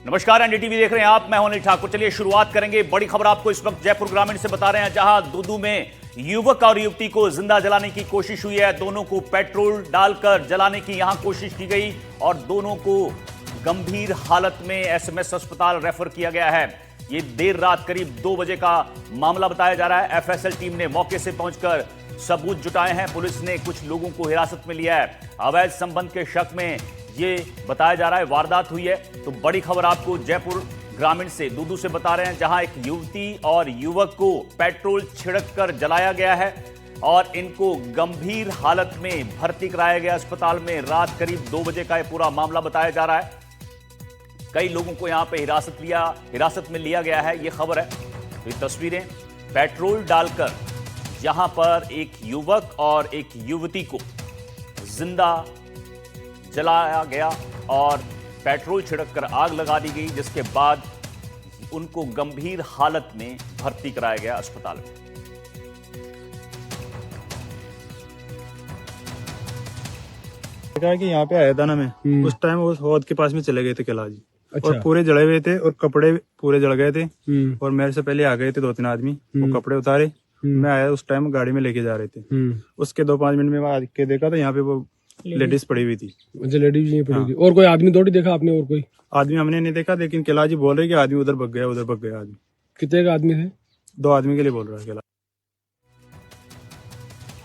नमस्कार, एनडीटीवी देख रहे हैं आप। मैं हूं अनिल ठाकुर। चलिए शुरुआत करेंगे। बड़ी खबर आपको इस वक्त जयपुर ग्रामीण से बता रहे हैं, जहां दूदू में युवक और युवती को जिंदा जलाने की कोशिश हुई है। दोनों को पेट्रोल डालकर जलाने की यहां कोशिश की गई और दोनों को गंभीर हालत में एसएमएस अस्पताल रेफर किया गया है। ये देर रात करीब 2 बजे का मामला बताया जा रहा है। एफएसएल टीम ने मौके से पहुंचकर सबूत जुटाए हैं। पुलिस ने कुछ लोगों को हिरासत में लिया है। अवैध संबंध के शक में ये बताया जा रहा है वारदात हुई है। तो बड़ी खबर आपको जयपुर ग्रामीण से दूदू से बता रहे हैं, जहां एक युवती और युवक को पेट्रोल छिड़ककर जलाया गया है और इनको गंभीर हालत में भर्ती कराया गया अस्पताल में। रात करीब 2 बजे का यह पूरा मामला बताया जा रहा है। कई लोगों को यहां पे हिरासत में लिया गया है, ये खबर है। तो ये तस्वीरें, पेट्रोल डालकर यहां पर एक युवक और एक युवती को जिंदा जलाया गया और पेट्रोल छिड़ककर आग लगा दी गई, जिसके बाद उनको गंभीर हालत में भर्ती कराया गया अस्पताल में। देखा कि यहाँ पे आया था ना मैं उस टाइम उस हौद के पास में चले गए थे कैलाश जी। अच्छा। और पूरे जले हुए थे और कपड़े पूरे जल गए थे और मेरे से पहले आ गए थे 2-3 आदमी। वो कपड़े उतारे, मैं आया उस टाइम गाड़ी में लेके जा रहे थे। उसके 2-5 मिनट में आके देखा तो यहाँ पे वो लेडीज पड़ी हुई थी। अच्छा, लेडीज यहीं पड़ी थी। और कोई आदमी थोड़ी देखा आपने? और कोई आदमी हमने नहीं देखा, लेकिन कैलाश जी बोल रहे कि आदमी उधर भग गया, उधर भग गया आदमी। कितने का आदमी थे? 2 आदमी के लिए बोल रहा है कैलाश।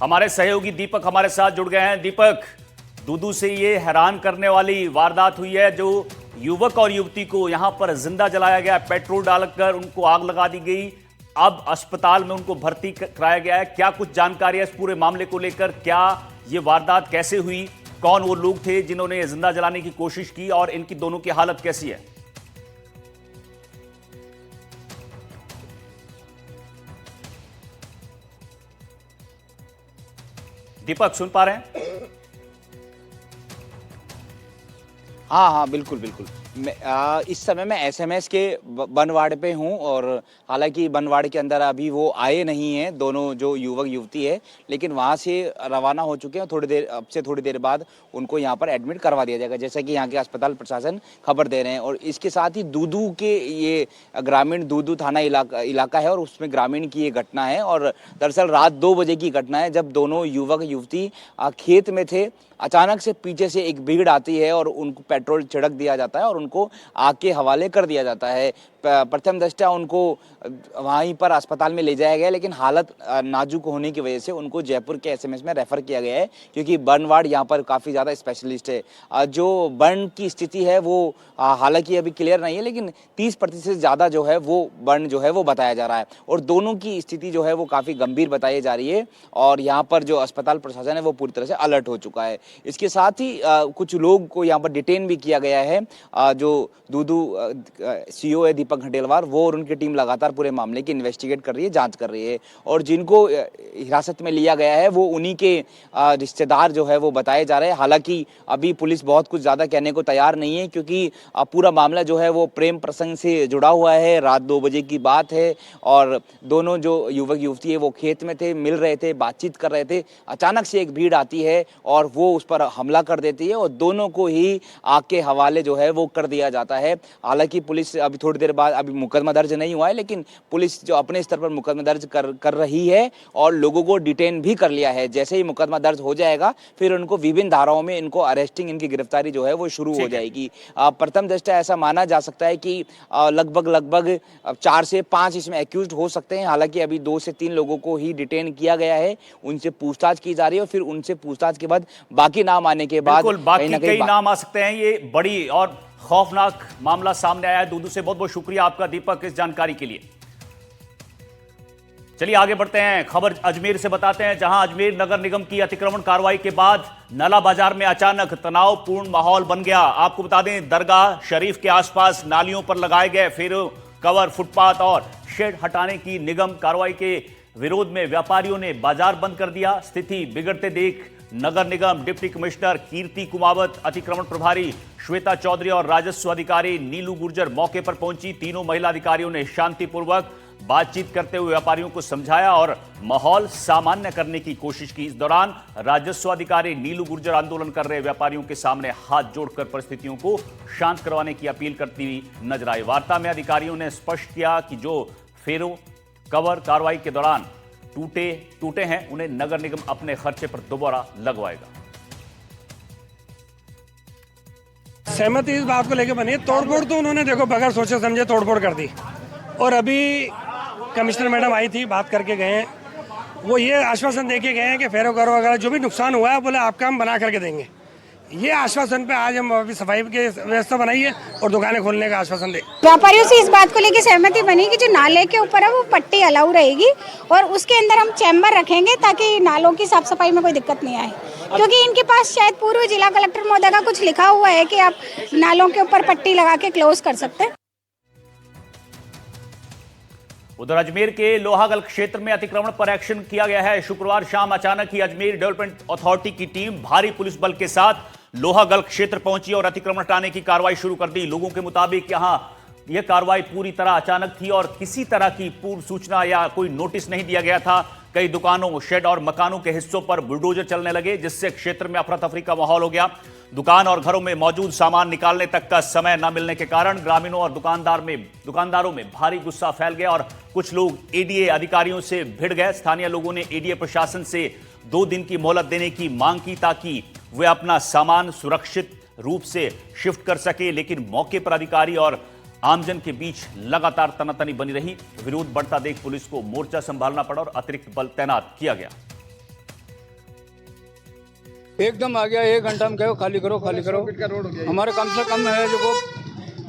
हमारे सहयोगी दीपक हमारे साथ जुड़ गए हैं। दीपक, दूदू से ये हैरान करने वाली वारदात हुई है, जो युवक और युवती को यहां पर जिंदा जलाया गया, पेट्रोल डालकर उनको आग लगा दी गई। अब अस्पताल में उनको भर्ती कराया गया है। क्या कुछ जानकारी है इस पूरे मामले को लेकर? क्या ये वारदात कैसे हुई? कौन वो लोग थे जिन्होंने जिंदा जलाने की कोशिश की और इनकी दोनों की हालत कैसी है? दीपक, सुन पा रहे हैं? हाँ, बिल्कुल बिल्कुल। इस समय मैं एसएमएस के बनवाड़ पे हूँ और हालांकि बनवाड़ के अंदर अभी वो आए नहीं हैं, दोनों जो युवक युवती है, लेकिन वहाँ से रवाना हो चुके हैं। थोड़ी देर बाद उनको यहाँ पर एडमिट करवा दिया जाएगा, जैसा कि यहाँ के अस्पताल प्रशासन खबर दे रहे हैं। और इसके साथ ही दूदू के ये ग्रामीण दूदू थाना इलाका है और उसमें ग्रामीण की ये घटना है। और दरअसल रात 2 बजे की घटना है, जब दोनों युवक युवती खेत में थे। अचानक से पीछे से एक भीड़ आती है और उनको पेट्रोल छिड़क दिया जाता है और उनको आग के हवाले कर दिया जाता है। प्रथम दृष्टया उनको वहीं पर अस्पताल में ले जाया गया, लेकिन हालत नाजुक होने की वजह से उनको जयपुर के एसएमएस में रेफर किया गया है, क्योंकि बर्न वार्ड यहाँ पर काफ़ी ज़्यादा स्पेशलिस्ट है। जो बर्न की स्थिति है वो हालांकि अभी क्लियर नहीं है, लेकिन 30% से ज़्यादा जो है वो बर्न जो है वो बताया जा रहा है और दोनों की स्थिति जो है वो काफ़ी गंभीर बताई जा रही है। और यहाँ पर जो अस्पताल प्रशासन है वो पूरी तरह से अलर्ट हो चुका है। इसके साथ ही कुछ लोग को यहाँ पर डिटेन भी किया गया है। जो दूदू सीओ है दीपक खंडेलवाल, वो और उनकी टीम लगातार पूरे मामले की इन्वेस्टिगेट कर रही है, जांच कर रही है। और जिनको हिरासत में लिया गया है वो उन्हीं के रिश्तेदार जो है वो बताए जा रहे हैं। हालांकि अभी पुलिस बहुत कुछ ज़्यादा कहने को तैयार नहीं है, क्योंकि पूरा मामला जो है वो प्रेम प्रसंग से जुड़ा हुआ है। रात 2 बजे की बात है और दोनों जो युवक युवती है वो खेत में थे, मिल रहे थे, बातचीत कर रहे थे। अचानक से एक भीड़ आती है और वो उस पर हमला कर देती है और दोनों को ही आग के हवाले जो है वो कर दिया जाता है। हालांकि पुलिस अभी थोड़ी देर बाद, अभी मुकदमा दर्ज नहीं हुआ है, लेकिन पुलिस जो अपने स्तर पर मुकदमा दर्ज कर रही है और लोगों को डिटेन भी कर लिया है। जैसे ही मुकदमा दर्ज हो जाएगा फिर उनको विभिन्न धाराओं में इनको अरेस्टिंग, इनकी गिरफ्तारी जो है वो शुरू हो जाएगी। प्रथम दृष्टया ऐसा माना जा सकता है कि लगभग 4 से 5 इसमें एक्यूज्ड हो सकते हैं। हालांकि अभी 2 से 3 लोगों को ही डिटेन किया गया है, उनसे पूछताछ की जा रही है और फिर उनसे पूछताछ के बाद बाकी नाम आने के बाद बाकी कई नाम आ सकते हैं। ये बड़ी और खौफनाक मामला सामने आया है दूदू से। बहुत बहुत शुक्रिया आपका दीपक इस जानकारी के लिए। चलिए आगे बढ़ते हैं। खबर अजमेर से बताते हैं, जहां अजमेर नगर निगम की अतिक्रमण कार्रवाई के बाद नाला बाजार में अचानक तनावपूर्ण माहौल बन गया। आपको बता दें, दरगाह शरीफ के आसपास नालियों पर लगाए गए फेरो कवर, फुटपाथ और शेड हटाने की निगम कार्रवाई के विरोध में व्यापारियों ने बाजार बंद कर दिया। स्थिति बिगड़ते देख नगर निगम डिप्टी कमिश्नर कीर्ति कुमावत, अतिक्रमण प्रभारी श्वेता चौधरी और राजस्व अधिकारी नीलू गुर्जर मौके पर पहुंची। तीनों महिला अधिकारियों ने शांतिपूर्वक बातचीत करते हुए व्यापारियों को समझाया और माहौल सामान्य करने की कोशिश की। इस दौरान राजस्व अधिकारी नीलू गुर्जर आंदोलन कर रहे व्यापारियों के सामने हाथ जोड़कर परिस्थितियों को शांत करवाने की अपील करती हुई नजर आई। वार्ता में अधिकारियों ने स्पष्ट किया कि जो फेरो कवर कार्रवाई के दौरान टूटे हैं उन्हें नगर निगम अपने खर्चे पर दोबारा लगवाएगा। सहमति इस बात को लेकर बनी है। तोड़फोड़ तो उन्होंने देखो बगैर सोचे समझे तोड़फोड़ कर दी, और अभी कमिश्नर मैडम आई थी, बात करके गए हैं। वो ये आश्वासन दे के गए हैं कि फेरो करो वगैरह जो भी नुकसान हुआ है बोले आपका हम बना करके देंगे। ये आश्वासन पे आज हम अभी सफाई की व्यवस्था बनाई है और दुकानें खोलने का आश्वासन दे। व्यापारियों से इस बात को लेकर सहमति बनी कि जो नाले के ऊपर है वो पट्टी अलाउ रहेगी और उसके अंदर हम चैम्बर रखेंगे ताकि नालों की साफ सफाई में कोई दिक्कत नहीं आए, क्योंकि इनके पास शायद पूर्व जिला कलेक्टर महोदय का कुछ लिखा हुआ है कि आप नालों के ऊपर पट्टी लगा के क्लोज कर सकते हैं। उधर अजमेर के लोहागल क्षेत्र में अतिक्रमण पर एक्शन किया गया है। शुक्रवार शाम अचानक ही अजमेर डेवलपमेंट अथॉरिटी की टीम भारी पुलिस बल के साथ लोहागल क्षेत्र पहुंची और अतिक्रमण हटाने की कार्रवाई शुरू कर दी। लोगों के मुताबिक यहां यह कार्रवाई पूरी तरह अचानक थी और किसी तरह की पूर्व सूचना या कोई नोटिस नहीं दिया गया था। कई दुकानों, शेड और मकानों के हिस्सों पर बुलडोजर चलने लगे, जिससे क्षेत्र में अफरा तफरी का माहौल हो गया। दुकान और घरों में मौजूद सामान निकालने तक का समय न मिलने के कारण ग्रामीणों और दुकानदारों में भारी गुस्सा फैल गया और कुछ लोग एडीए अधिकारियों से भिड़ गए। स्थानीय लोगों ने एडीए प्रशासन से 2 दिन की मोहलत देने की मांग की ताकि वे अपना सामान सुरक्षित रूप से शिफ्ट कर सके, लेकिन मौके पर अधिकारी और आमजन के बीच लगातार तनातनी बनी रही। विरोध बढ़ता देख पुलिस को मोर्चा संभालना पड़ा और अतिरिक्त बल तैनात किया गया। एकदम आ गया, 1 घंटा में कहो खाली करो खाली करो। हमारे कम से कम है जो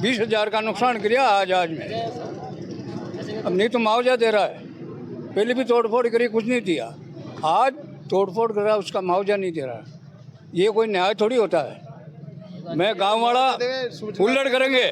20,000 का नुकसान किया आज में। अब नहीं तो मुआवजा दे रहा है, पहले भी तोड़फोड़ करी कुछ नहीं दिया, आज तोड़फोड़ कर रहा उसका मुआवजा नहीं दे रहा। ये कोई न्याय थोड़ी होता है। मैं गांव वाला हुल्लड़ करेंगे।